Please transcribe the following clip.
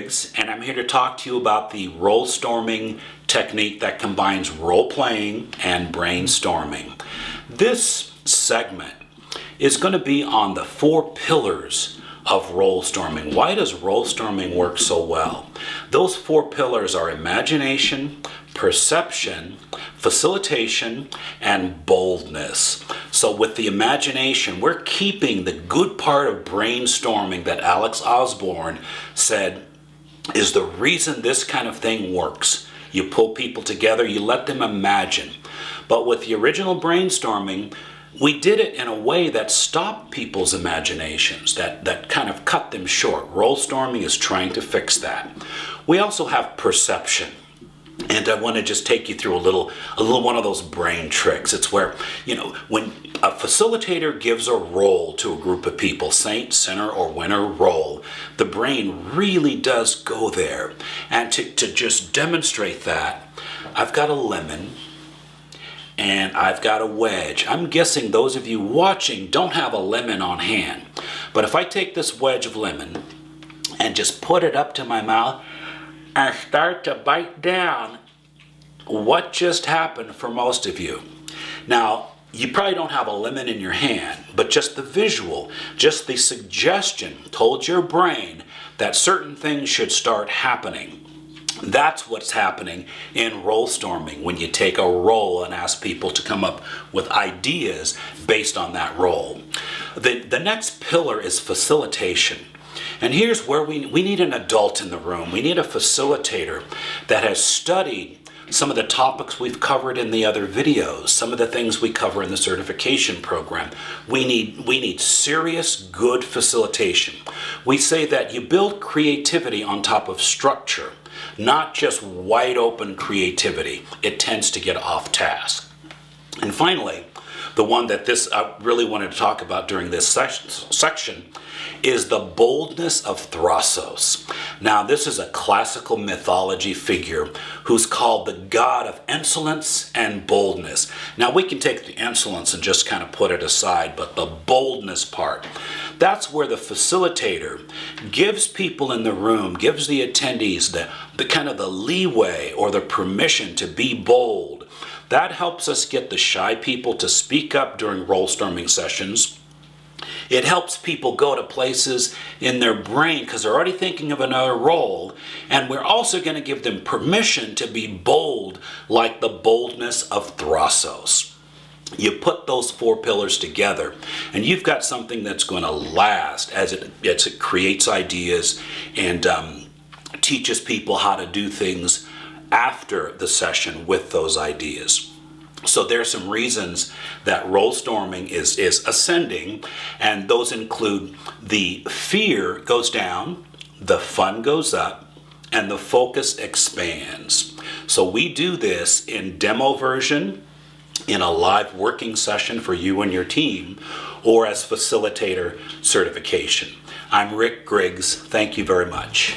Griggs, and I'm here to talk to you about the Rolestorming technique that combines role-playing and brainstorming. This segment is going to be on the 4 pillars of Rolestorming. Why does Rolestorming work so well? Those 4 pillars are imagination, perception, facilitation, and boldness. So with the imagination, we're keeping the good part of brainstorming that Alex Osborne said is the reason this kind of thing works. You pull people together, you let them imagine. But with the original brainstorming, we did it in a way that stopped people's imaginations, that kind of cut them short. Rolestorming is trying to fix that. We also have perception. And I want to just take you through a little one of those brain tricks. It's where, when a facilitator gives a role to a group of people, saint, sinner, or winner role, the brain really does go there. And to just demonstrate that, I've got a lemon and I've got a wedge. I'm guessing those of you watching don't have a lemon on hand. But if I take this wedge of lemon and just put it up to my mouth, and start to bite down, what just happened for most of you? Now, you probably don't have a lemon in your hand, but just the visual, just the suggestion told your brain that certain things should start happening. That's what's happening in Rolestorming when you take a role and ask people to come up with ideas based on that role. The next pillar is facilitation. And here's where we need an adult in the room. We need a facilitator that has studied some of the topics we've covered in the other videos, some of the things we cover in the certification program. We need serious, good facilitation. We say that you build creativity on top of structure, not just wide open creativity. It tends to get off task. And finally, the one that I really wanted to talk about during this section is the boldness of Thrasos. Now, this is a classical mythology figure who's called the god of insolence and boldness. Now, we can take the insolence and just kind of put it aside, but the boldness part, that's where the facilitator gives people in the room, gives the attendees the kind of the leeway or the permission to be bold. That helps us get the shy people to speak up during Rolestorming sessions. It helps people go to places in their brain because they're already thinking of another role, and we're also going to give them permission to be bold, like the boldness of Thrasos. You put those 4 pillars together, and you've got something that's going to last as it creates ideas and teaches people how to do things after the session with those ideas. So there's some reasons that Rolestorming is ascending, and those include the fear goes down, the fun goes up, and the focus expands. So we do this in demo version, in a live working session for you and your team, or as facilitator certification. I'm Rick Griggs. Thank you very much.